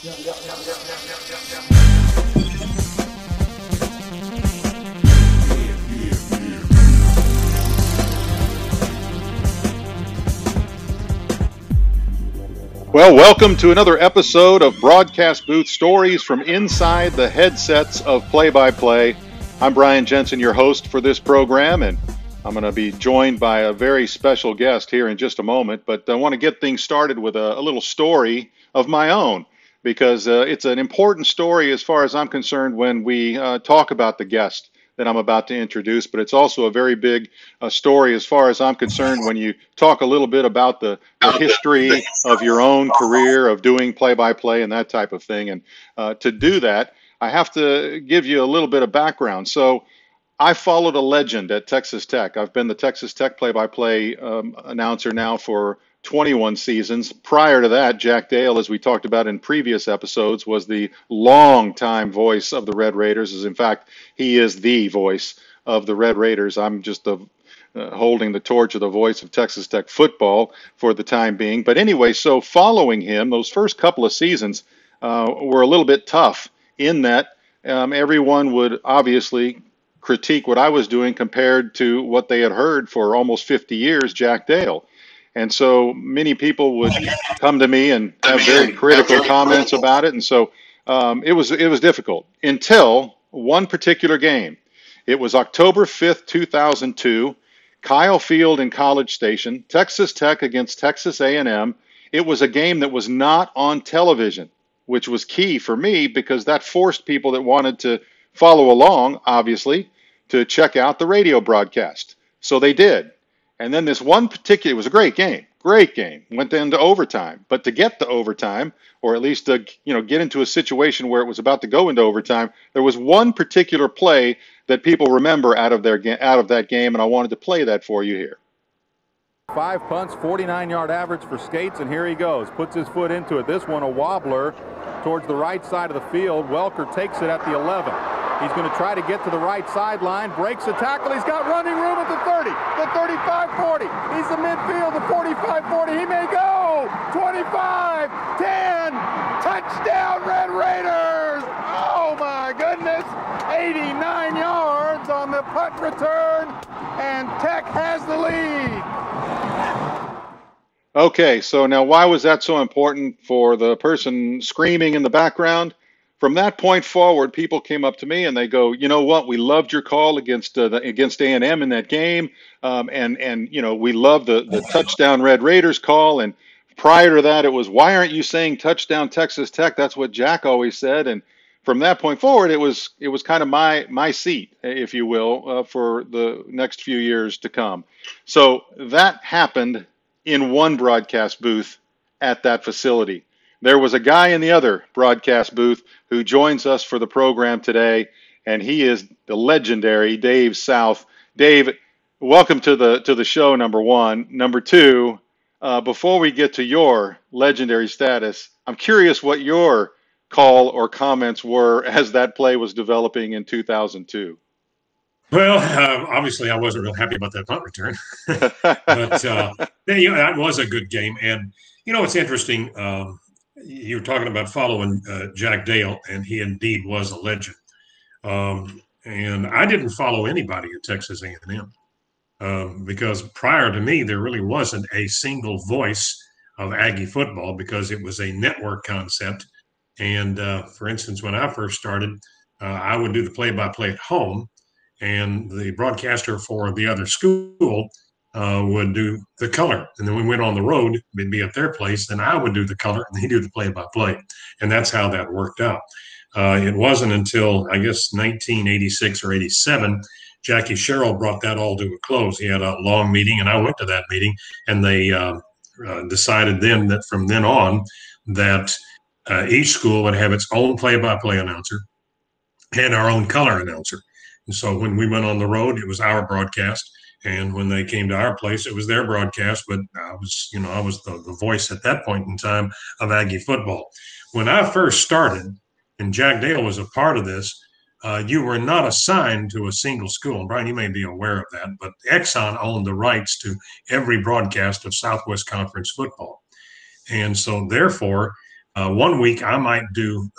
Well, welcome to another episode of Broadcast Booth Stories from inside the headsets of play-by-play. I'm Brian Jensen, your host for this program, and I'm going to be joined by a very special guest here in just a moment. But I want to get things started with a little story of my own, because it's an important story as far as I'm concerned when we talk about the guest that I'm about to introduce, but it's also a very big story as far as I'm concerned when you talk a little bit about the history of your own career of doing play-by-play and that type of thing. And to do that, I have to give you a little bit of background. So I followed a legend at Texas Tech. I've been the Texas Tech play-by-play announcer now for 21 seasons. Prior to that, Jack Dale, as we talked about in previous episodes, was the longtime voice of the Red Raiders. As in fact, he is the voice of the Red Raiders. I'm just holding the torch of the voice of Texas Tech football for the time being. But anyway, so following him, those first couple of seasons were a little bit tough in that everyone would obviously critique what I was doing compared to what they had heard for almost 50 years, Jack Dale. And so many people would come to me and have very critical comments about it. And so it was difficult until one particular game. It was October 5th, 2002, Kyle Field in College Station, Texas Tech against Texas A&M. It was a game that was not on television, which was key for me because that forced people that wanted to follow along, obviously, to check out the radio broadcast. So they did. And then this one particular, it was a great game, went into overtime. But to get to overtime, or at least to get into a situation where it was about to go into overtime, there was one particular play that people remember out of that game, and I wanted to play that for you here. 5 punts, 49-yard average for Skates, and here he goes. Puts his foot into it. This one a wobbler towards the right side of the field. Welker takes it at the 11. He's going to try to get to the right sideline, breaks a tackle. He's got running room at the 30, the 35-40. He's the midfield, the 45-40. He may go. 25, 10, touchdown Red Raiders. Oh my goodness. 89 yards on the punt return, and Tech has the lead. Okay, so now why was that so important for the person screaming in the background? From that point forward, people came up to me and they go, you know what, we loved your call against A&M in that game, and we loved the touchdown Red Raiders call. And prior to that, it was, why aren't you saying touchdown Texas Tech? That's what Jack always said. And from that point forward, it was kind of my seat, if you will, for the next few years to come. So that happened in one broadcast booth at that facility. There was a guy in the other broadcast booth who joins us for the program today, and he is the legendary Dave South. Dave, welcome to the show, number one. Number two, before we get to your legendary status, I'm curious what your call or comments were as that play was developing in 2002. Well, obviously I wasn't real happy about that punt return, but it was a good game. And, it's interesting. You were talking about following Jack Dale, and he indeed was a legend. And I didn't follow anybody at Texas A&M because prior to me, there really wasn't a single voice of Aggie football because it was a network concept. And for instance, when I first started, I would do the play-by-play at home, and the broadcaster for the other school would do the color. And then we went on the road, we'd be at their place, then I would do the color, and he'd do the play-by-play. And that's how that worked out. It wasn't until, I guess, 1986 or 87, Jackie Sherrill brought that all to a close. He had a long meeting, and I went to that meeting, and they decided then that from then on that each school would have its own play-by-play announcer and our own color announcer. And so when we went on the road, it was our broadcast. And when they came to our place, it was their broadcast. But I was the voice at that point in time of Aggie football. When I first started, and Jack Dale was a part of this, you were not assigned to a single school. And Brian, you may be aware of that, but Exxon owned the rights to every broadcast of Southwest Conference football. And so therefore, one week I might do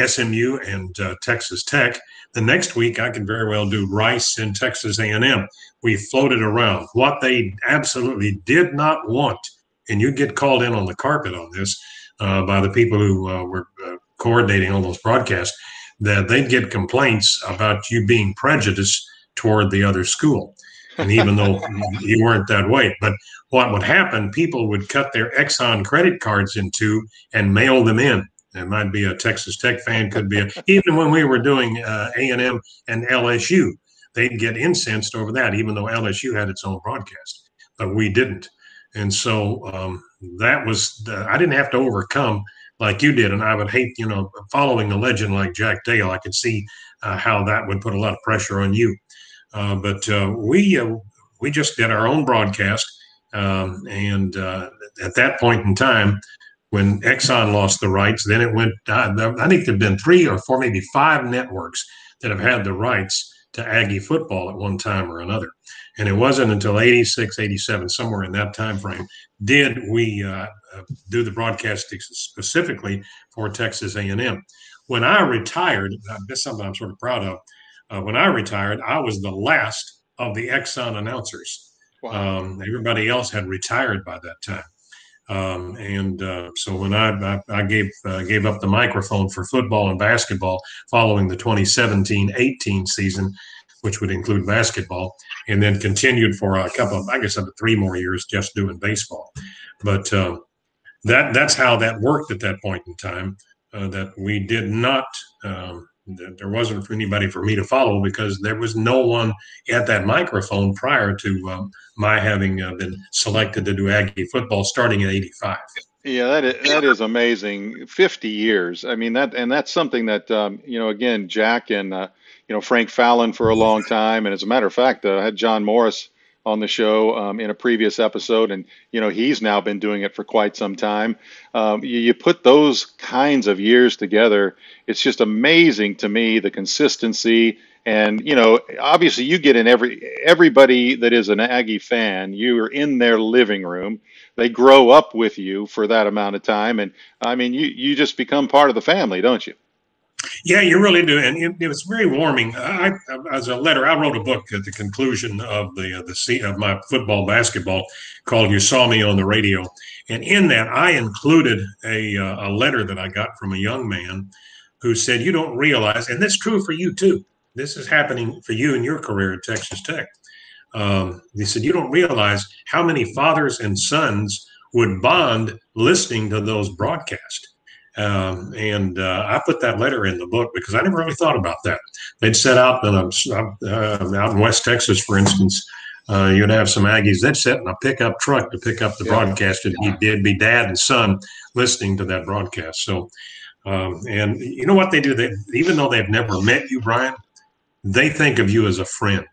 SMU and Texas Tech. The next week I can very well do Rice and Texas A&M. We floated around. What they absolutely did not want, and you get called in on the carpet on this by the people who were coordinating all those broadcasts, that they'd get complaints about you being prejudiced toward the other school. And even though you weren't that way, but what would happen, people would cut their Exxon credit cards in two and mail them in. It might be a Texas Tech fan, could be even when we were doing A&M and LSU, they'd get incensed over that, even though LSU had its own broadcast, but we didn't. And so that was, I didn't have to overcome like you did. And I would hate, following a legend like Jack Dale, I could see how that would put a lot of pressure on you. But we just did our own broadcast. And at that point in time, when Exxon lost the rights, then it went, I think there've been 3 or 4, maybe 5 networks that have had the rights to Aggie football at one time or another. And it wasn't until 86, 87, somewhere in that time frame, did we do the broadcasting specifically for Texas A&M. When I retired, that's something I'm sort of proud of. When I retired, I was the last of the Exxon announcers. Wow. Everybody else had retired by that time. So when I gave up the microphone for football and basketball following the 2017-18 season, which would include basketball, and then continued for a couple of, I guess, up to 3 more years just doing baseball. But that's how that worked at that point in time, that we did not there wasn't anybody for me to follow because there was no one at that microphone prior to my having been selected to do Aggie football starting in 85. Yeah, that is amazing. 50 years. I mean, that's something that, again, Jack and, Frank Fallon for a long time. And as a matter of fact, I had John Morris on the show in a previous episode, and he's now been doing it for quite some time. You put those kinds of years together, it's just amazing to me, the consistency. And obviously you get in everybody that is an Aggie fan, you're in their living room. They grow up with you for that amount of time, and I mean you just become part of the family, don't you? Yeah, you really do, and it was very warming. As a letter, I wrote a book at the conclusion of of my football basketball called "You Saw Me on the Radio," and in that I included a letter that I got from a young man who said, "You don't realize," and this is true for you too. This is happening for you in your career at Texas Tech. He said, "You don't realize how many fathers and sons would bond listening to those broadcasts." I put that letter in the book because I never really thought about that. They'd set out out in West Texas, for instance, you'd have some Aggies. They'd set in a pickup truck to pick up the broadcast. It'd be dad and son listening to that broadcast. So, and you know what they do? Even though they've never met you, Brian, they think of you as a friend.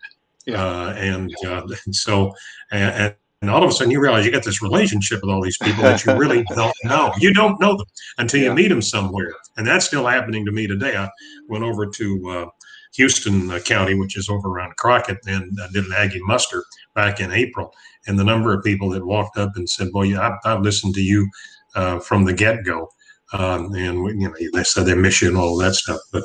And all of a sudden you realize you got this relationship with all these people that you really don't know. You don't know them until you meet them somewhere. And that's still happening to me today. I went over to Houston County, which is over around Crockett, and I did an Aggie muster back in April. And the number of people that walked up and said, "Boy, I've listened to you from the get-go." They said they miss you and all of that stuff. But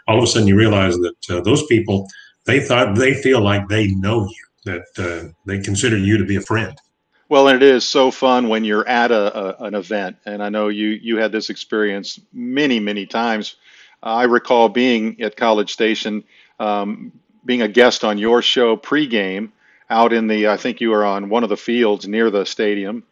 all of a sudden you realize that those people, they feel like they know you, that they consider you to be a friend. Well, and it is so fun when you're at an event, and I know you had this experience many, many times. I recall being at College Station, being a guest on your show pregame out in I think you were on one of the fields near the stadium.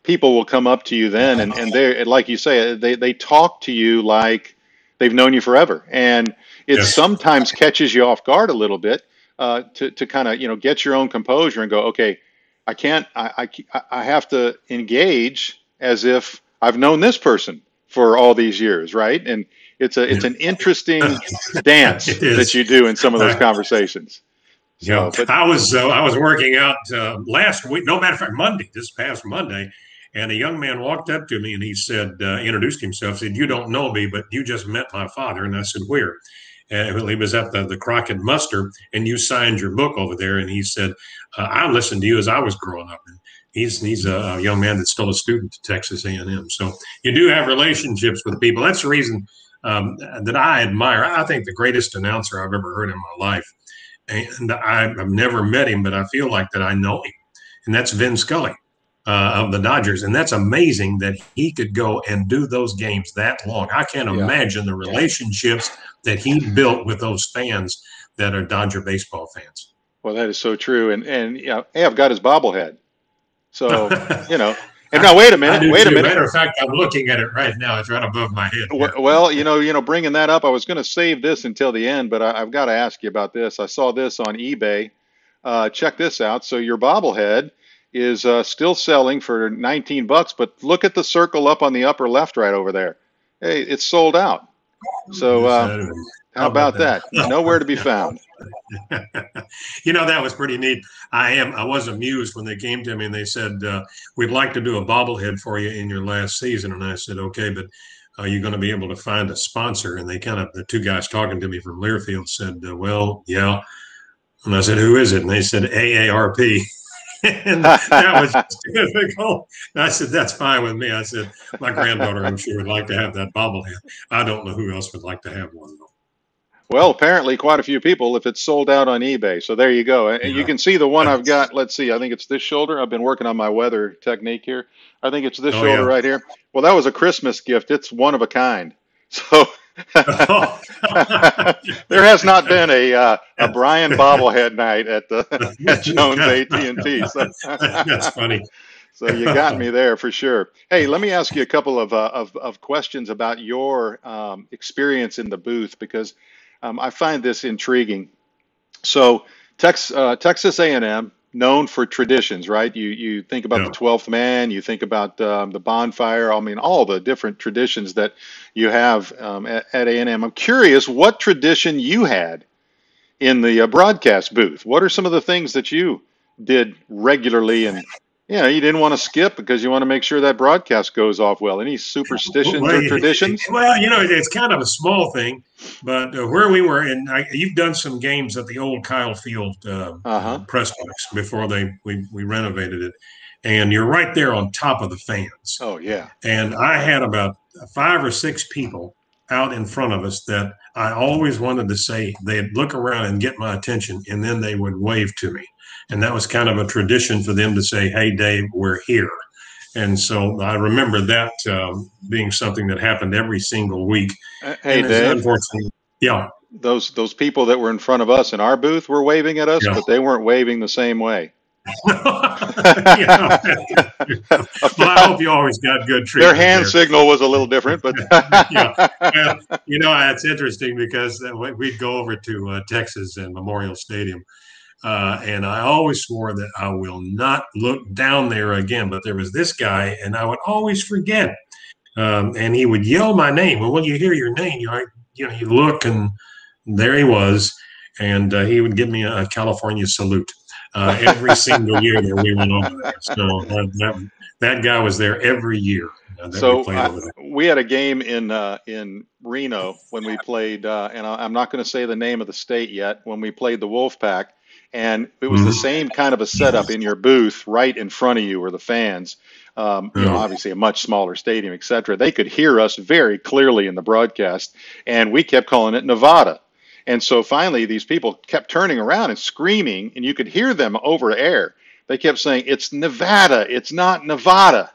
People will come up to you then, and they, like you say, they talk to you like they've known you forever, and it sometimes catches you off guard a little bit to kind of get your own composure and go, okay, I have to engage as if I've known this person for all these years, right? And it's an interesting dance that you do in some of those conversations. So, I was working out last week. No matter of fact, this past Monday, and a young man walked up to me and he said, introduced himself, said, "You don't know me, but you just met my father." And I said, "Where?" He was at the Crockett muster, and you signed your book over there. And he said, "I listened to you as I was growing up." And He's a young man that's still a student at Texas A&M. So you do have relationships with people. That's the reason that I admire. I think the greatest announcer I've ever heard in my life, and I've never met him, but I feel like that I know him, and that's Vin Scully of the Dodgers. And that's amazing that he could go and do those games that long. I can't imagine the relationships that he built with those fans that are Dodger baseball fans. Well, that is so true. And hey, I've got his bobblehead. So, and now wait a minute. Matter of fact, I'm looking at it right now. It's right above my head. Well, bringing that up, I was going to save this until the end, but I've got to ask you about this. I saw this on eBay. Check this out. So your bobblehead is still selling for $19, but look at the circle up on the upper left right over there. Hey, it's sold out. So how about that? Nowhere to be found. That was pretty neat. I was amused when they came to me and they said, we'd like to do a bobblehead for you in your last season. And I said, okay, but are you going to be able to find a sponsor? And the two guys talking to me from Learfield said, well, yeah. And I said, who is it? And they said AARP. And that was difficult. I said, that's fine with me. I said, my granddaughter, I'm sure, would like to have that bobblehead. I don't know who else would like to have one, though. Well, apparently quite a few people if it's sold out on eBay. So there you go. And you can see the one I've got. Let's see. I think it's this shoulder. I've been working on my weather technique here. I think it's this shoulder right here. Well, that was a Christmas gift. It's one of a kind. So there has not been a Brian bobblehead night at Jones AT&T. So that's funny. So you got me there for sure. Hey, let me ask you a couple of questions about your experience in the booth, because I find this intriguing. So Texas A&M, known for traditions, right? You think about the 12th man, you think about the bonfire. I mean, all the different traditions that you have at A&M. I'm curious what tradition you had in the broadcast booth. What are some of the things that you did regularly and you didn't want to skip because you want to make sure that broadcast goes off well? Any superstitions or traditions? Well, it's kind of a small thing, but where we were, and you've done some games at the old Kyle Field press box before we renovated it, and you're right there on top of the fans. Oh, yeah. And I had about 5 or 6 people out in front of us that I always wanted to say, they'd look around and get my attention, and then they would wave to me. And that was kind of a tradition for them to say, hey, Dave, we're here. And so I remember that being something that happened every single week. Hey, Dave. Unfortunately, yeah. Those people that were in front of us in our booth were waving at us, but they weren't waving the same way. Well, I hope you always got good treatment. Their hand signal was a little different, but it's interesting because we'd go over to Texas and Memorial Stadium, and I always swore that I will not look down there again. But there was this guy, and I would always forget, and he would yell my name. Well, when you hear your name, you look, and there he was, and he would give me a California salute. Every single year that we went over there. So that guy was there every year. We had a game in Reno when we played, and I'm not going to say the name of the state yet, when we played the Wolfpack, and it was the same kind of a setup in your booth right in front of you were the fans. Obviously a much smaller stadium, et cetera. They could hear us very clearly in the broadcast, and we kept calling it Nevada. And so finally, these people kept turning around and screaming, and you could hear them over air. They kept saying, "It's Nevada. It's not Nevada."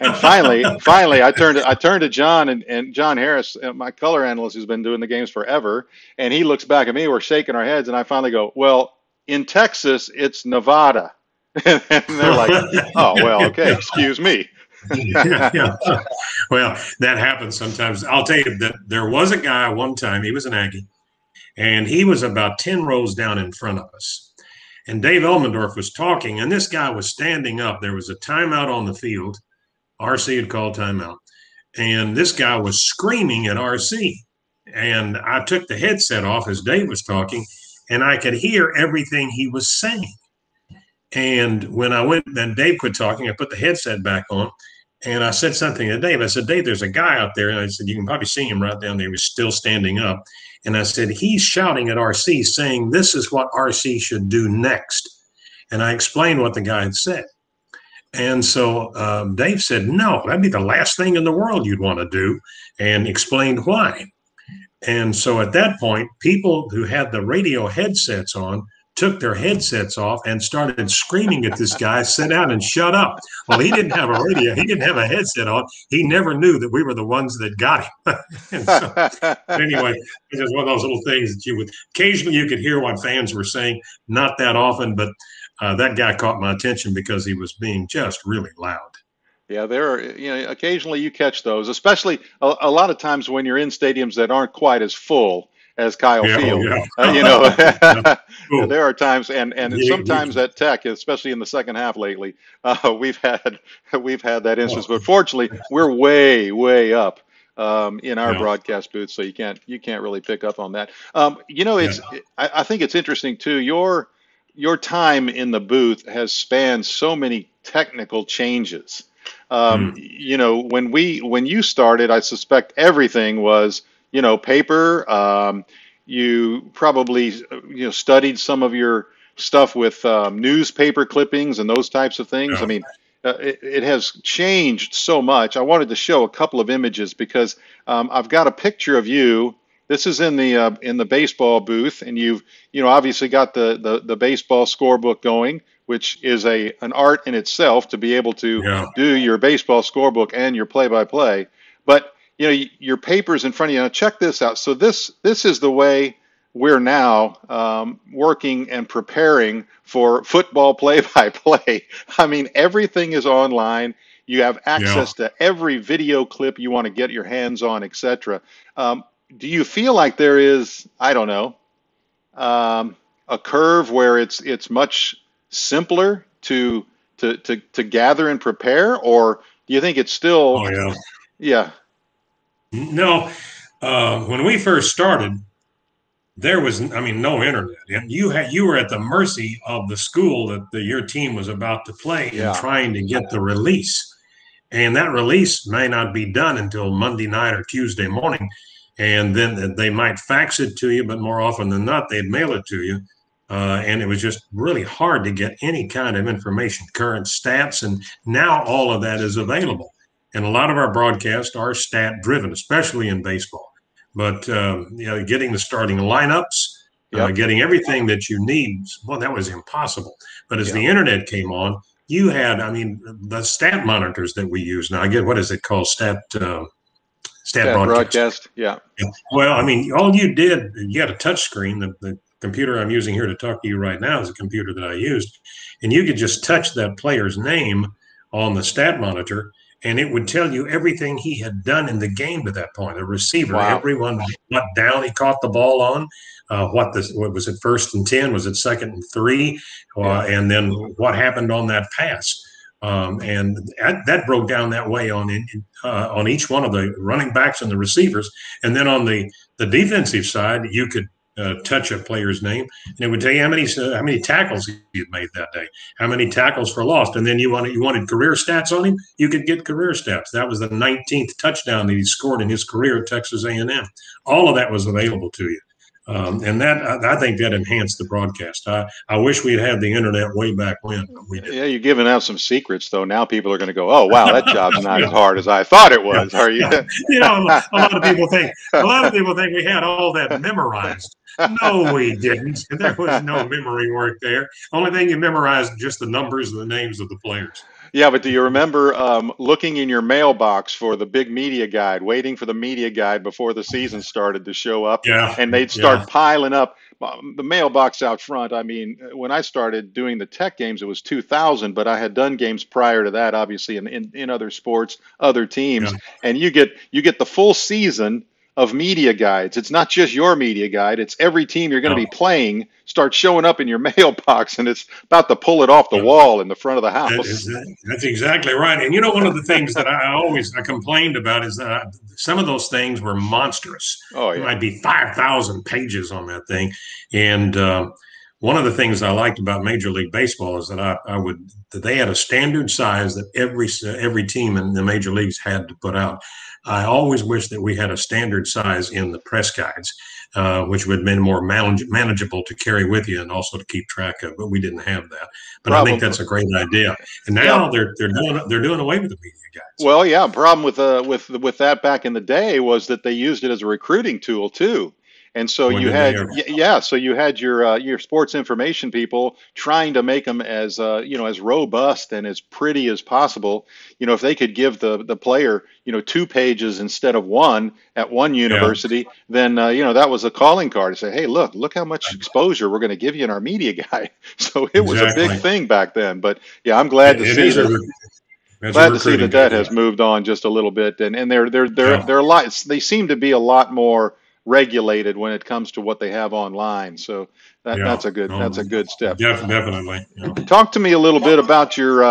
And finally, I turned to John and John Harris, my color analyst who's been doing the games forever, and he looks back at me. We're shaking our heads, and I finally go, "Well, in Texas, it's Nevada." And they're like, "Oh, well, okay, excuse me." Well, that happens sometimes. I'll tell you that there was a guy one time. He was an Aggie. And he was about 10 rows down in front of us. And Dave Elmendorf was talking, and this guy was standing up. There was a timeout on the field. RC had called timeout. And this guy was screaming at RC. And I took the headset off as Dave was talking, and I could hear everything he was saying. And when then Dave quit talking, I put the headset back on, and I said something to Dave. I said, "Dave, there's a guy out there." And I said, "You can probably see him right down there. He was still standing up." And I said, "He's shouting at RC saying, this is what RC should do next." And I explained what the guy had said. And so Dave said, no, that'd be the last thing in the world you'd want to do, and explained why. And so at that point, people who had the radio headsets on took their headsets off and started screaming at this guy, sit down and shut up. Well, he didn't have a radio. He didn't have a headset on. He never knew that we were the ones that got him. And so, anyway, it's just one of those little things that you would occasionally you could hear what fans were saying, not that often, but that guy caught my attention because he was being just really loud. Yeah, there are, occasionally you catch those, especially a lot of times when you're in stadiums that aren't quite as full as Kyle Field. Cool. There are times, and sometimes at Tech, especially in the second half lately, we've had that instance. But fortunately, we're way up in our broadcast booth, so you can't really pick up on that. I think it's interesting too. Your time in the booth has spanned so many technical changes. When you started, I suspect everything was, paper. You probably, studied some of your stuff with newspaper clippings and those types of things. Yeah. I mean, it has changed so much. I wanted to show a couple of images because I've got a picture of you. This is in the baseball booth, and you've obviously got the baseball scorebook going, which is an art in itself to be able to do your baseball scorebook and your play-by-play. But your paper's in front of you. Now check this out. So this is the way we're now working and preparing for football play-by-play. I mean, everything is online. You have access to every video clip you want to get your hands on, etc. Do you feel like there is, I don't know, a curve where it's much simpler to gather and prepare, or do you think it's still? Oh yeah. No, when we first started, there was, no internet, and you were at the mercy of the school that your team was about to play and trying to get the release, and that release may not be done until Monday night or Tuesday morning, and then they might fax it to you, but more often than not, they'd mail it to you. And it was just really hard to get any kind of information, current stats, and now all of that is available. And a lot of our broadcasts are stat driven, especially in baseball. But getting the starting lineups, getting everything that you need, well, that was impossible. But as the internet came on, you had, the stat monitors that we use now. I get, what is it called? Stat broadcast. Yeah. Well, all you did, you had a touch screen. The computer I'm using here to talk to you right now is a computer that I used, and you could just touch that player's name on the stat monitor, and it would tell you everything he had done in the game to that point. The receiver, everyone, what down he caught the ball on, what was it, 1st and 10, was it 2nd and 3, and then what happened on that pass. And that broke down that way on each one of the running backs and the receivers. And then on the defensive side, you could touch a player's name, and it would tell you how many tackles he had made that day, how many tackles for lost. And then you wanted career stats on him, you could get career stats. That was the 19th touchdown that he scored in his career at Texas A&M. All of that was available to you. And that, I think that enhanced the broadcast. I wish we'd had the internet way back when. But we didn't. Yeah, you're giving out some secrets, though. Now people are going to go, "Oh, wow, that job's not as hard as I thought it was." Are you? A lot of people think we had all that memorized. No, we didn't. There was no memory work there. Only thing you memorized just the numbers and the names of the players. Yeah, but do you remember looking in your mailbox for the big media guide, waiting for the media guide before the season started to show up? Yeah. And they'd start piling up. The mailbox out front, when I started doing the Tech games, it was 2000, but I had done games prior to that, obviously, in other sports, other teams. Yeah. And you get the full season of media guides. It's not just your media guide. It's every team you're going to be playing starts showing up in your mailbox, and it's about to pull it off the wall in the front of the house. That's exactly right. And one of the things that I complained about is that some of those things were monstrous. Oh, yeah. There might be 5,000 pages on that thing. And one of the things I liked about Major League Baseball is that that they had a standard size that every team in the major leagues had to put out. I always wish that we had a standard size in the press guides, which would have been more manageable to carry with you and also to keep track of. But we didn't have that. But I think that's a great idea. And now they're doing away with the media guides. Well, yeah. Problem with that back in the day was that they used it as a recruiting tool too. And so you had, so you had your sports information people trying to make them as as robust and as pretty as possible. If they could give the player 2 pages instead of 1 at one university, then that was a calling card to say, hey, look how much exposure we're going to give you in our media guide. So it was a big thing back then. But yeah, I'm glad to see that. Glad to see that has moved on just a little bit, and they're a lot. They seem to be a lot more regulated when it comes to what they have online. So that's a good step. Definitely. Talk to me a little bit about your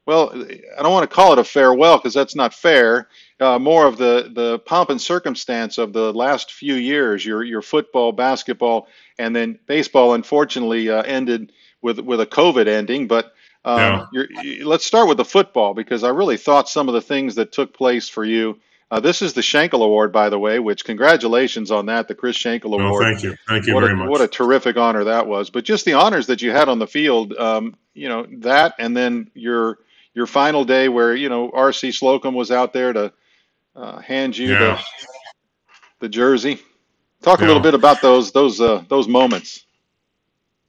well, I don't want to call it a farewell because that's not fair. More of the pomp and circumstance of the last few years. Your football, basketball, and then baseball unfortunately ended with a COVID ending. But let's start with the football, because I really thought some of the things that took place for you. This is the Schenkel Award, by the way, which congratulations on that, the Chris Schenkel Award. Thank you very much. What a terrific honor that was. But just the honors that you had on the field, that, and then your final day where R.C. Slocum was out there to hand you the jersey. Talk a little bit about those moments.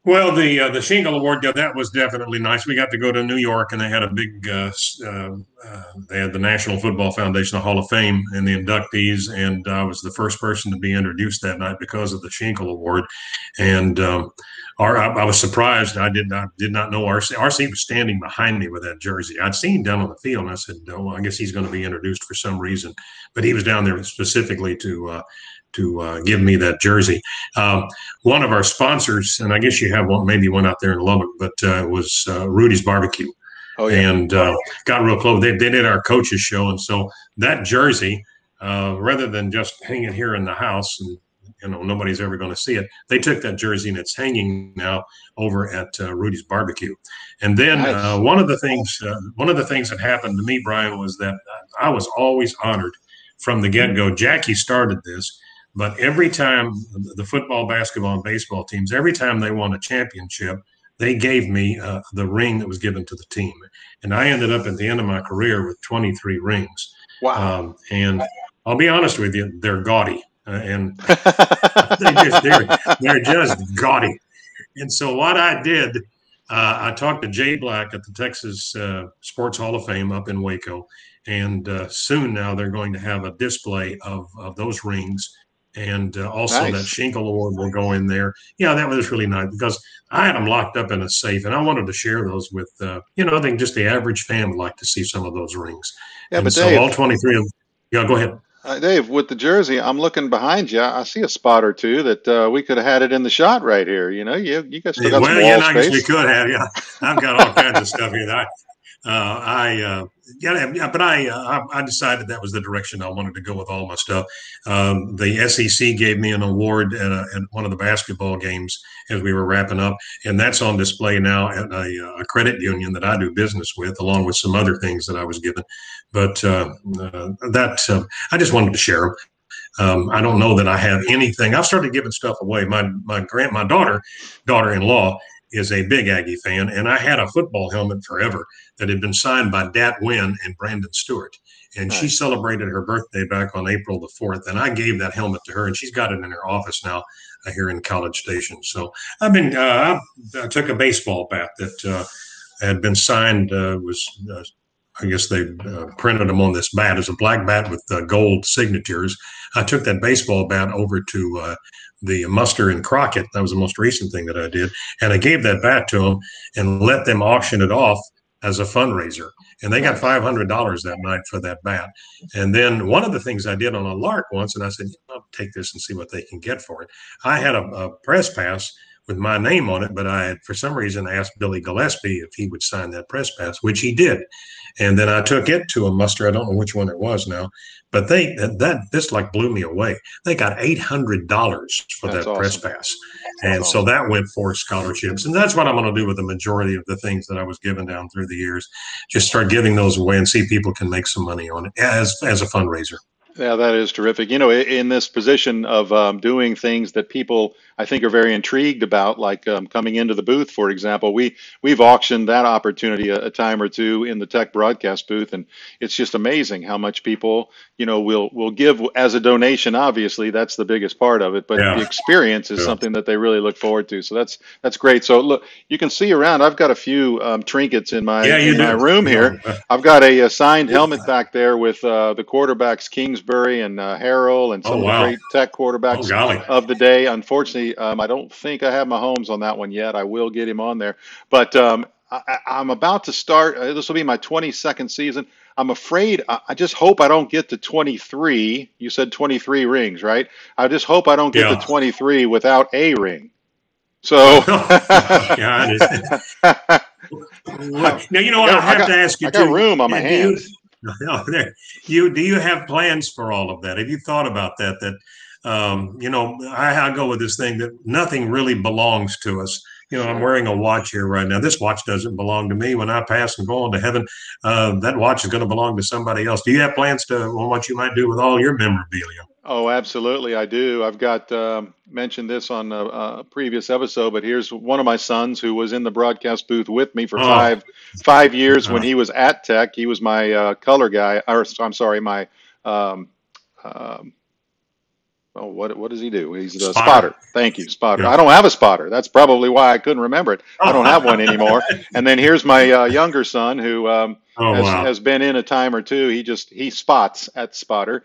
Well, the Schenkel Award, that was definitely nice. We got to go to New York, and they had a big, they had the National Football Foundation, the Hall of Fame, and the inductees, and I was the first person to be introduced that night because of the Schenkel Award. And I was surprised. I did not know R.C. R.C. was standing behind me with that jersey. I'd seen him down on the field, and I said, "Oh, I guess he's going to be introduced for some reason." But he was down there specifically to give me that jersey. One of our sponsors, and I guess you have maybe one out there in Lubbock, but it was Rudy's Barbecue. Oh, yeah. And got real close. They did our coaches show, and so that jersey, rather than just hang it here in the house and nobody's ever going to see it, they took that jersey and it's hanging now over at Rudy's Barbecue. And then one of the things that happened to me, Brian, was that I was always honored from the get-go. Jackie started this. But every time the football, basketball, and baseball teams, every time they won a championship, they gave me the ring that was given to the team. And I ended up at the end of my career with 23 rings. Wow. And I'll be honest with you, they're gaudy. And they're just gaudy. And so what I did, I talked to Jay Black at the Texas Sports Hall of Fame up in Waco. And soon now they're going to have a display of those rings. And also that Schenkel Award will go in there. Yeah, that was really nice because I had them locked up in a safe, and I wanted to share those with, I think just the average fan would like to see some of those rings. Yeah, and but so Dave, all 23 of them. Yeah, go ahead. Dave, with the jersey, I'm looking behind you. I see a spot or two that we could have had it in the shot right here. You guys still got some wall space. I guess we could have. Yeah, I've got all kinds of stuff here. But I decided that was the direction I wanted to go with all my stuff. The SEC gave me an award at one of the basketball games as we were wrapping up, and that's on display now at a credit union that I do business with, along with some other things that I was given. But I just wanted to share them. I don't know that I have anything. I've started giving stuff away. My daughter-in-law is a big Aggie fan, and I had a football helmet forever that had been signed by Dat Wynn and Brandon Stewart. And she celebrated her birthday back on April the 4th, and I gave that helmet to her, and she's got it in her office now here in College Station. So I've been I took a baseball bat that had been signed, I guess they printed them on this bat as a black bat with gold signatures. I took that baseball bat over to the Muster and Crockett. That was the most recent thing that I did. And I gave that bat to them and let them auction it off as a fundraiser. And they got $500 that night for that bat. And then one of the things I did on a lark once, and I said, I'll take this and see what they can get for it. I had a press pass with my name on it, but I had, for some reason, asked Billy Gillespie if he would sign that press pass, which he did. And then I took it to a Muster. I don't know which one it was now, but this like blew me away. They got $800 for that press pass. And awesome. so that went for scholarships. And that's what I'm going to do with the majority of the things that I was given down through the years. Just start giving those away and see people can make some money on it as a fundraiser. Yeah, that is terrific. You know, in this position of doing things that people, I think, are very intrigued about, like coming into the booth, for example, we've auctioned that opportunity a time or two in the tech broadcast booth, and it's just amazing how much people, you know, will give as a donation. Obviously, that's the biggest part of it, but the experience is something that they really look forward to. So that's great. So look, you can see around. I've got a few trinkets in my my room here. I've got a signed helmet back there with the quarterbacks Kingsbury and Harrell and some of the great tech quarterbacks of the day. Unfortunately, I don't think I have Mahomes on that one yet. I will get him on there. But I'm about to start. This will be my 22nd season. I'm afraid. I just hope I don't get to 23. You said 23 rings, right? I just hope I don't get to 23 without a ring. So. Now, you know what? I have to ask you, I got room on my hands. Do you have plans for all of that? Have you thought about that? You know, I go with this thing that nothing really belongs to us. You know, I'm wearing a watch here right now. This watch doesn't belong to me. When I pass and go on to heaven, that watch is going to belong to somebody else. Do you have plans on what you might do with all your memorabilia? Oh, absolutely, I do. I've got mentioned this on a previous episode, but here's one of my sons who was in the broadcast booth with me for five years when he was at Tech. He was my color guy, or I'm sorry, my what does he do? He's the spotter. Thank you, spotter. I don't have a spotter. That's probably why I couldn't remember it. I don't have one anymore. And then here's my younger son who has been in a time or two. He spots at spotter.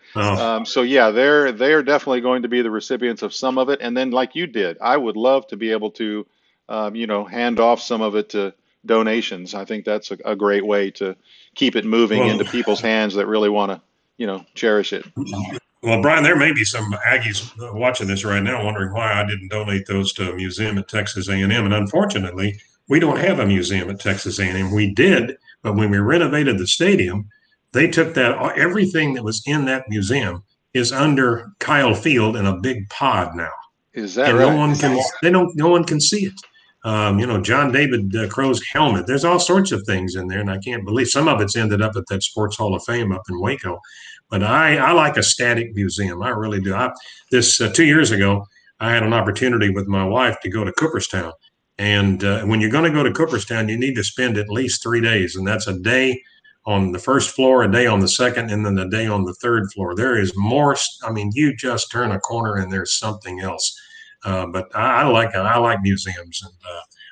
So yeah, they're definitely going to be the recipients of some of it. And then like you did, I would love to be able to hand off some of it to donations. I think that's a great way to keep it moving into people's hands that really want to cherish it. Well, Brian, there may be some Aggies watching this right now wondering why I didn't donate those to a museum at Texas A&M. And unfortunately, we don't have a museum at Texas A&M. We did, but when we renovated the stadium, they took that. Everything that was in that museum is under Kyle Field in a big pod now. Is that right? No one can see it. John David Crow's helmet. There's all sorts of things in there, and I can't believe some of it's ended up at that Sports Hall of Fame up in Waco. But I like a static museum. I really do. 2 years ago, I had an opportunity with my wife to go to Cooperstown. And when you're going to go to Cooperstown, you need to spend at least 3 days. And that's a day on the first floor, a day on the second, and then a day on the third floor. There is more. I mean, you just turn a corner and there's something else. But I like museums. And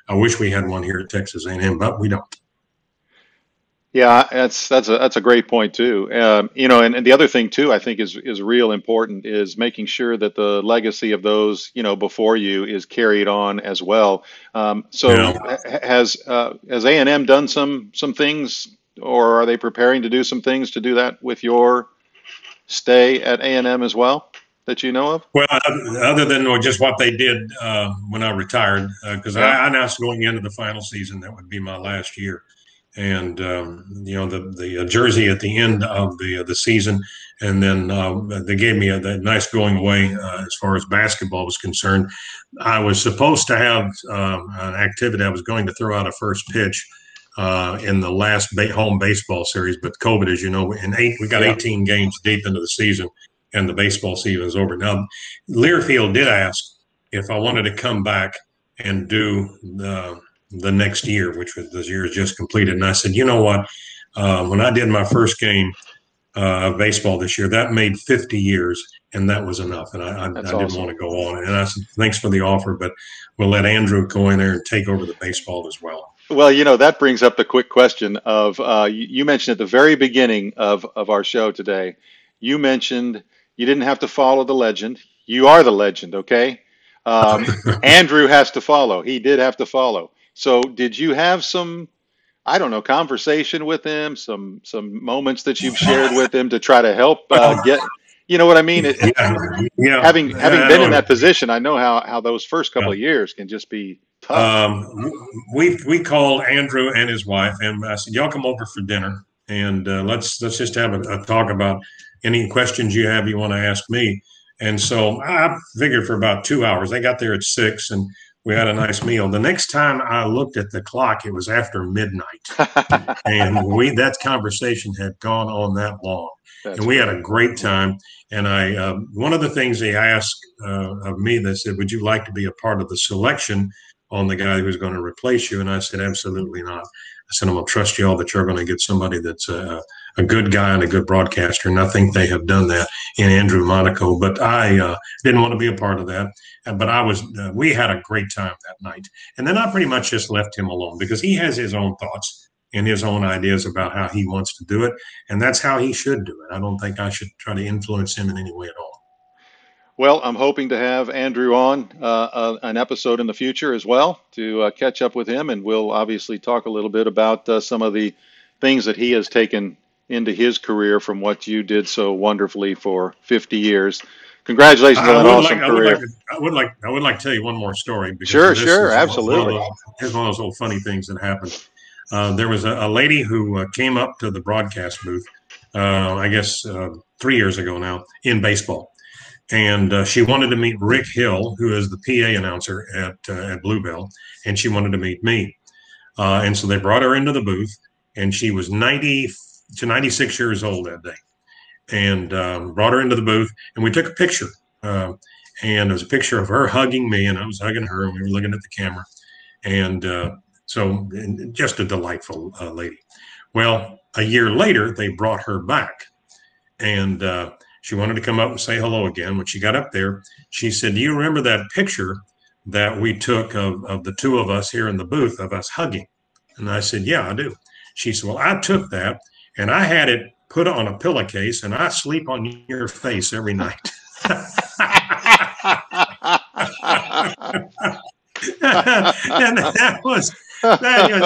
I wish we had one here at Texas A&M, but we don't. Yeah, that's a great point too. And the other thing too, I think is real important is making sure that the legacy of those before you is carried on as well. Has A&M done some things, or are they preparing to do some things to do that with your stay at A&M as well that you know of? Well, other than just what they did when I retired, because I announced going into the final season that would be my last year. And the jersey at the end of the season, and then they gave me a nice going away as far as basketball was concerned. I was supposed to have an activity. I was going to throw out a first pitch in the last home baseball series, but COVID, as you know, we got 18 games deep into the season, and the baseball season is over. Now, Learfield did ask if I wanted to come back and do the next year, which was this year is just completed. And I said, you know what? When I did my first game of baseball this year, that made 50 years, and that was enough. And I didn't want to go on. And I said, thanks for the offer, but we'll let Andrew go in there and take over the baseball as well. Well, that brings up the quick question of you mentioned at the very beginning of our show today, you mentioned you didn't have to follow the legend. You are the legend, okay? Andrew has to follow. He did have to follow. So did you have some, I don't know, conversation with him, some moments that you've shared with him to try to help get, you know what I mean? Having been in that position, I know how those first couple of years can just be tough. We called Andrew and his wife, and I said, y'all come over for dinner, and let's just have a talk about any questions you have you want to ask me. And so I figured for about 2 hours. They got there at 6, and we had a nice meal. The next time I looked at the clock, it was after midnight, and that conversation had gone on that long. That's And we great. had a great time. And one of the things they asked of me, they said, "Would you like to be a part of the selection on the guy who's going to replace you?" And I said, "Absolutely not." I said, "I'm going to trust you all that you're going to get somebody that's a good guy and a good broadcaster." And I think they have done that in Andrew Monaco. But I didn't want to be a part of that. But we had a great time that night. And then I pretty much just left him alone because he has his own thoughts and his own ideas about how he wants to do it. And that's how he should do it. I don't think I should try to influence him in any way at all. Well, I'm hoping to have Andrew on an episode in the future as well to catch up with him, and we'll obviously talk a little bit about some of the things that he has taken into his career from what you did so wonderfully for 50 years. Congratulations on that awesome career. I would like to tell you one more story. Sure, absolutely. Here's one of those little funny things that happened. There was a lady who came up to the broadcast booth, I guess 3 years ago now, in baseball. And she wanted to meet Rick Hill, who is the PA announcer at Bluebell, and she wanted to meet me. And so they brought her into the booth, and she was 90 to 96 years old that day. And brought her into the booth, and we took a picture. And it was a picture of her hugging me, and I was hugging her, and we were looking at the camera. And so just a delightful lady. Well, a year later, they brought her back, and she wanted to come up and say hello again. When she got up there, she said, "Do you remember that picture that we took of the two of us here in the booth of us hugging?" And I said, "Yeah, I do." She said, "Well, I took that and I had it put on a pillowcase and I sleep on your face every night." And that was,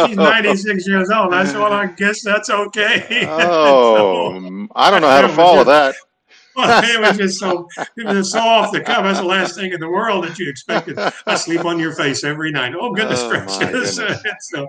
she's 96 years old. I said, "Well, I guess that's okay." Oh, I don't know how to follow that. Well, it was just so off the cuff. That's the last thing in the world that you expected. I sleep on your face every night. Oh, goodness gracious. So,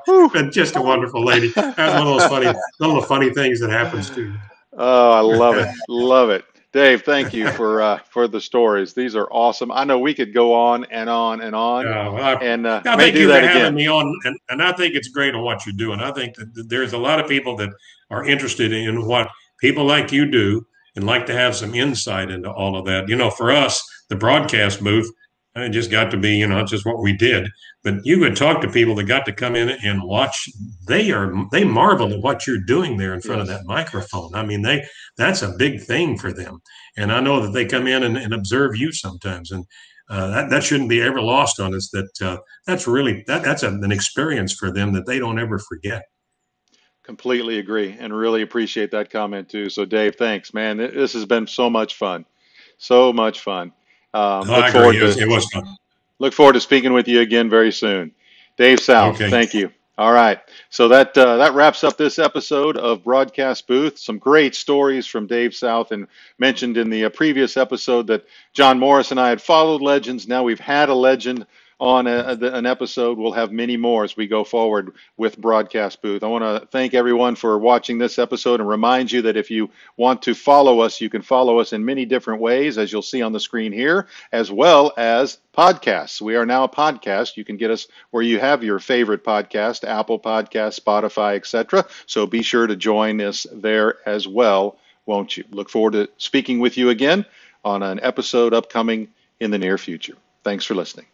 just a wonderful lady. That's one of those little funny things that happens to you. Oh, I love it. Love it. Dave, thank you for the stories. These are awesome. I know we could go on and on and on. I may thank do you that for having again. me on, and I think it's great on what you're doing. I think that there's a lot of people that are interested in what people like you do and like to have some insight into all of that. For us, the broadcast booth, it just got to be, just what we did. But you would talk to people that got to come in and watch. They marvel at what you're doing there in front of that microphone. I mean, that's a big thing for them. And I know that they come in and observe you sometimes. And that shouldn't be ever lost on us. That's really that's an experience for them that they don't ever forget. Completely agree and really appreciate that comment too. So Dave, thanks, man. This has been so much fun. So much fun. I agree. It was fun. Look forward to speaking with you again very soon. Dave South, Okay. Thank you. All right. So that wraps up this episode of Broadcast Booth. Some great stories from Dave South, and mentioned in the previous episode that John Morris and I had followed legends. Now we've had a legend on an episode. We'll have many more as we go forward with Broadcast Booth. I want to thank everyone for watching this episode and remind you that if you want to follow us, you can follow us in many different ways, as you'll see on the screen here, as well as podcasts. We are now a podcast. You can get us where you have your favorite podcast, Apple Podcasts, Spotify, etc. So be sure to join us there as well, won't you? Look forward to speaking with you again on an episode upcoming in the near future. Thanks for listening.